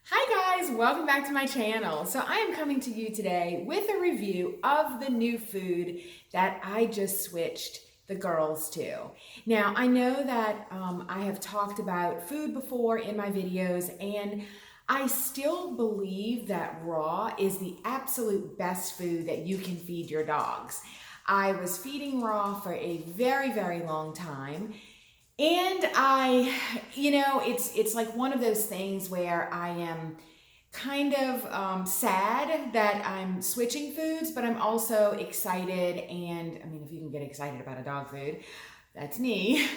Hi guys, welcome back to my channel. So I am coming to you today with a review of the new food that I just switched the girls to. Now I know that I have talked about food before in my videos, and I still believe that raw is the absolute best food that you can feed your dogs. I was feeding raw for a very long time. And it's like one of those things where I am kind of sad that I'm switching foods, but I'm also excited. And I mean, if you can get excited about a dog food, that's me.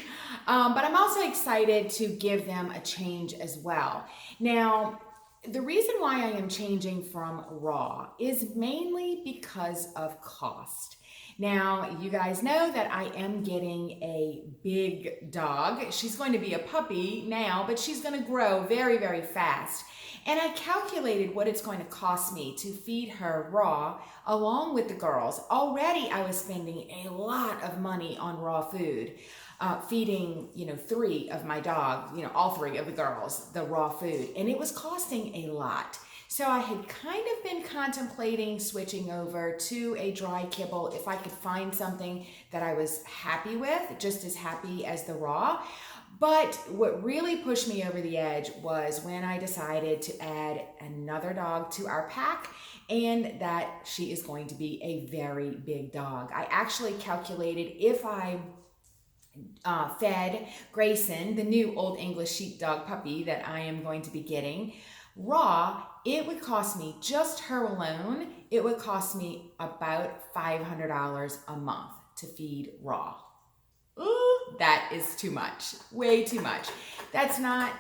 But I'm also excited to give them a change as well. Now, the reason why I am changing from raw is mainly because of cost. Now, you guys know that I am getting a big dog. She's going to be a puppy now, but she's going to grow very fast. And I calculated what it's going to cost me to feed her raw along with the girls. Already I was spending a lot of money on raw food. Feeding, three of my dog, all three of the girls, the raw food. And it was costing a lot. So I had kind of been contemplating switching over to a dry kibble if I could find something that I was happy with, just as happy as the raw. But what really pushed me over the edge was when I decided to add another dog to our pack, and that she is going to be a very big dog. I actually calculated if I fed Grayson, the new Old English Sheepdog puppy that I am going to be getting, raw, it would cost me, just her alone, it would cost me about $500 a month to feed raw. Ooh, that is too much, way too much. That's not,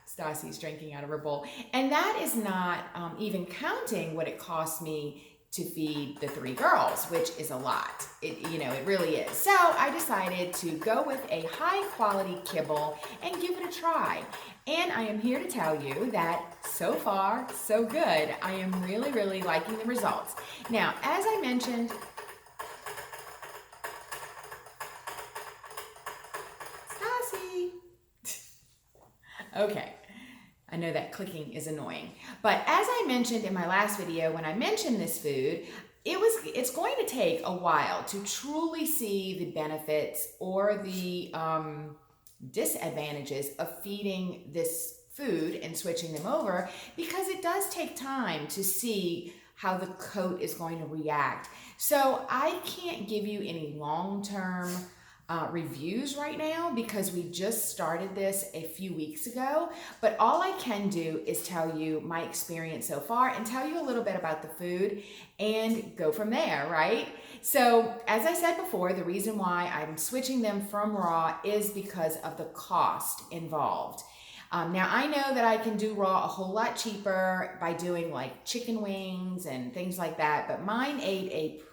Stassi's drinking out of her bowl, and that is not even counting what it costs me to feed the three girls, which is a lot. It really is. So I decided to go with a high quality kibble and give it a try. And I am here to tell you that so far, so good. I am really liking the results. Now, as I mentioned, Stassi. Okay. I know that clicking is annoying. But as I mentioned in my last video, when I mentioned this food, it's going to take a while to truly see the benefits or the disadvantages of feeding this food and switching them over, because it does take time to see how the coat is going to react. So I can't give you any long-term reviews right now because we just started this a few weeks ago, but all I can do is tell you my experience so far and tell you a little bit about the food and go from there, right? So as I said before, the reason why I'm switching them from raw is because of the cost involved. Now I know that I can do raw a whole lot cheaper by doing like chicken wings and things like that, but mine ate a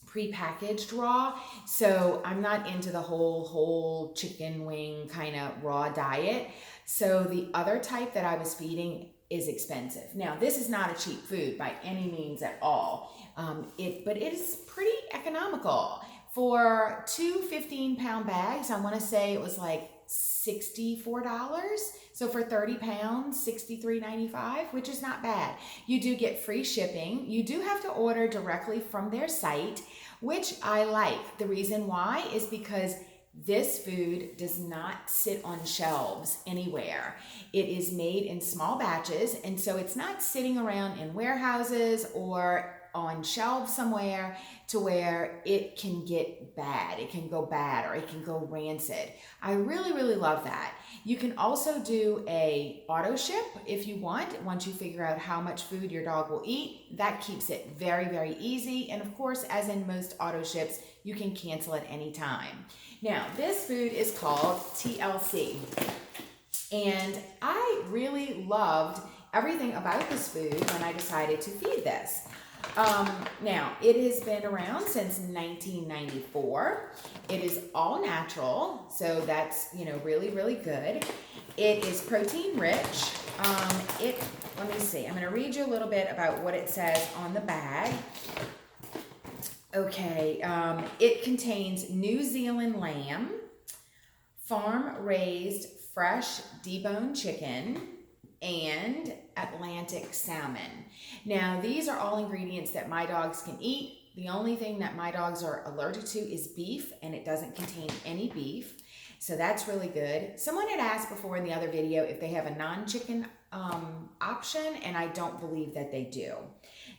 pre-packaged raw, so I'm not into the whole chicken wing kind of raw diet. So the other type that I was feeding is expensive. Now this is not a cheap food by any means at all, but it is pretty economical. For two 15-pound bags, I want to say it was like $64. So for 30 pounds, $63.95, which is not bad. You do get free shipping. You do have to order directly from their site, which I like. The reason why is because this food does not sit on shelves anywhere. It is made in small batches, and so it's not sitting around in warehouses or on shelves somewhere to where it can get bad. It can go bad or it can go rancid. I really love that. You can also do a auto ship if you want. Once you figure out how much food your dog will eat, that keeps it very easy. And of course, as in most auto ships, you can cancel at any time. Now, this food is called TLC. And I really loved everything about this food when I decided to feed this. Now, it has been around since 1994. It is all natural, so that's, really good. It is protein rich. Let me see, I'm going to read you a little bit about what it says on the bag. Okay, it contains New Zealand lamb, farm-raised fresh deboned chicken, and Atlantic salmon. Now, these are all ingredients that my dogs can eat. The only thing that my dogs are allergic to is beef, and it doesn't contain any beef. So that's really good. Someone had asked before in the other video if they have a non-chicken option, and I don't believe that they do.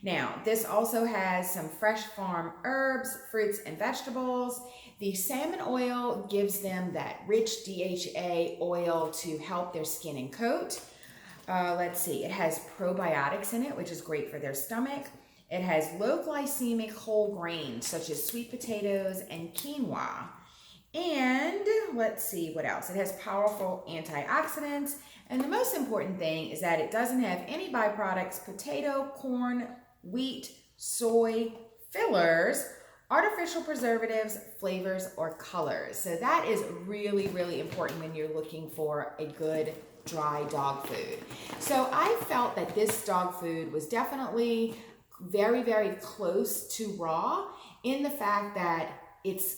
Now, this also has some fresh farm herbs, fruits, and vegetables. The salmon oil gives them that rich DHA oil to help their skin and coat. Let's see, it has probiotics in it, which is great for their stomach. It has low glycemic whole grains, such as sweet potatoes and quinoa. And let's see what else. It has powerful antioxidants. And the most important thing is that it doesn't have any byproducts, potato, corn, wheat, soy, fillers, artificial preservatives, flavors, or colors. So that is really, really important when you're looking for a good dry dog food. So I felt that this dog food was definitely very, very close to raw in the fact that it's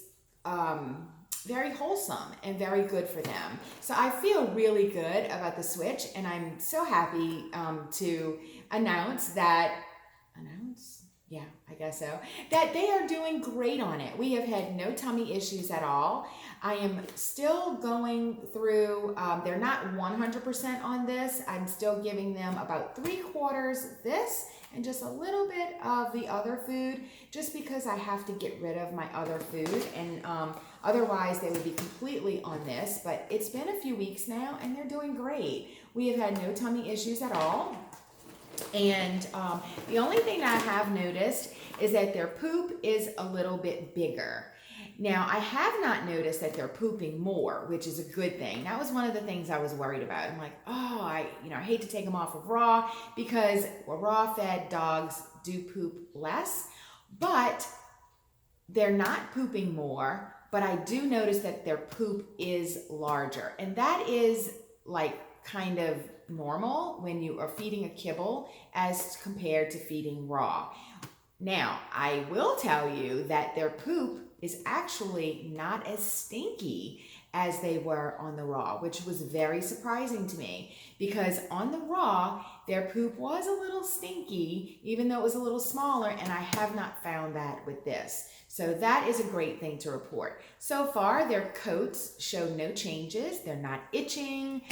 very wholesome and very good for them. So I feel really good about the switch, and I'm so happy to announce that, I guess so, that they are doing great on it. We have had no tummy issues at all. I am still going through, they're not 100% on this. I'm still giving them about 3/4 this and just a little bit of the other food, just because I have to get rid of my other food, and otherwise they would be completely on this. But it's been a few weeks now, and they're doing great. We have had no tummy issues at all. And the only thing I have noticed is that their poop is a little bit bigger. Now, I have not noticed that they're pooping more, which is a good thing. That was one of the things I was worried about. I'm like, oh, I hate to take them off of raw, because raw-fed dogs do poop less, but they're not pooping more. But I do notice that their poop is larger, and that is like kind of normal when you are feeding a kibble as compared to feeding raw. Now, I will tell you that their poop is actually not as stinky as they were on the raw, which was very surprising to me, because on the raw, their poop was a little stinky, even though it was a little smaller, and I have not found that with this. So that is a great thing to report. So far, their coats show no changes. They're not itching.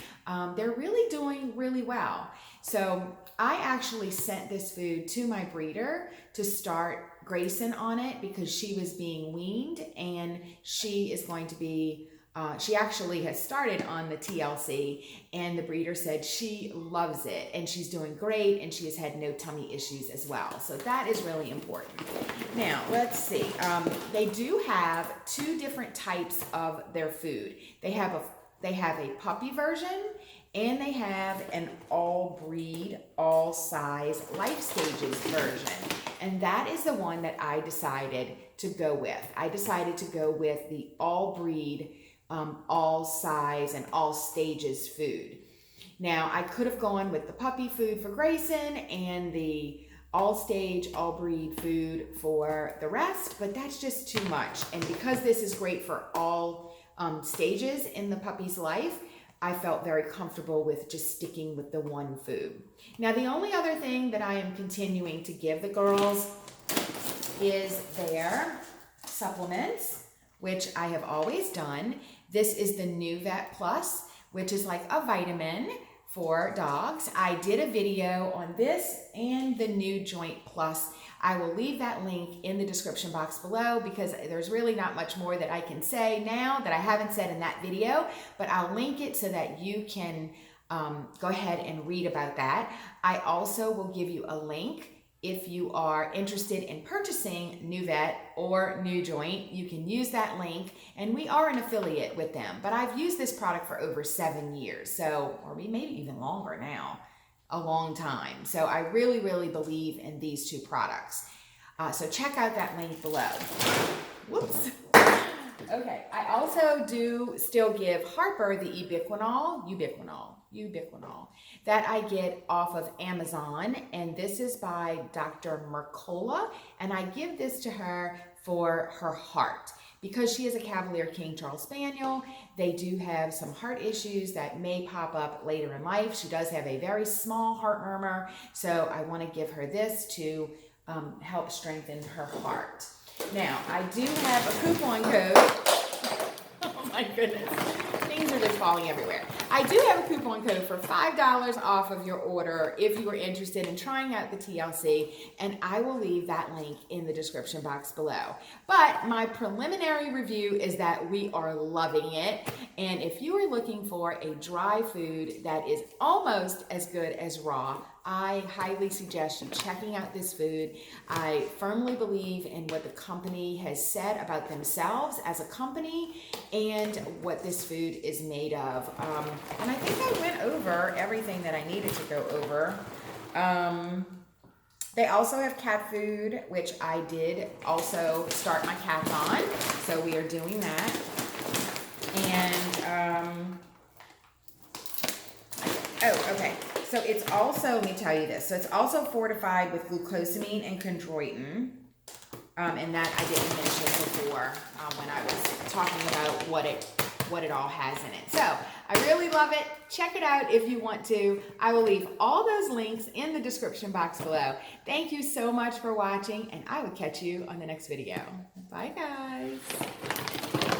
They're really doing really well. So I actually sent this food to my breeder to start Grayson on it, because she was being weaned, and she is going to be, she actually has started on the TLC, and the breeder said she loves it, and she's doing great, and she has had no tummy issues as well. So that is really important. Now, let's see. They do have 2 different types of their food. They have a puppy version, and they have an all breed, all size life stages version. And that is the one that I decided to go with. I decided to go with the all breed, all size, and all stages food. Now, I could have gone with the puppy food for Grayson and the all stage, all breed food for the rest, but that's just too much. And because this is great for all stages in the puppy's life, I felt very comfortable with just sticking with the one food. Now, the only other thing that I am continuing to give the girls is their supplements, which I have always done. This is the NuVet Plus, which is like a vitamin for dogs. I did a video on this and the NuJoint Plus. I will leave that link in the description box below, because there's really not much more that I can say now that I haven't said in that video, but I'll link it so that you can go ahead and read about that. I also will give you a link if you are interested in purchasing NuVet or NuJoint. You can use that link, and we are an affiliate with them, but I've used this product for over 7 years, so, or maybe even longer now. A long time. So I really, really believe in these 2 products. So check out that link below. Whoops. Okay, I also do still give Harper the ubiquinol that I get off of Amazon, and this is by Dr. Mercola, and I give this to her for her heart, because she is a Cavalier King Charles Spaniel, they do have some heart issues that may pop up later in life. She does have a very small heart murmur, so I want to give her this to help strengthen her heart. Now, I do have a coupon code. Oh my goodness. Things are just falling everywhere. I do have a coupon code for $5 off of your order if you are interested in trying out the TLC, and I will leave that link in the description box below. But my preliminary review is that we are loving it, and if you are looking for a dry food that is almost as good as raw, I highly suggest you checking out this food. I firmly believe in what the company has said about themselves as a company and what this food is made of. And I think I went over everything that I needed to go over. They also have cat food, which I did also start my cats on. So we are doing that. And, oh, okay. So it's also, let me tell you this. So it's also fortified with glucosamine and chondroitin. And that I didn't mention before when I was talking about what it all has in it. So I really love it. Check it out if you want to. I will leave all those links in the description box below. Thank you so much for watching, and I will catch you on the next video. Bye, guys.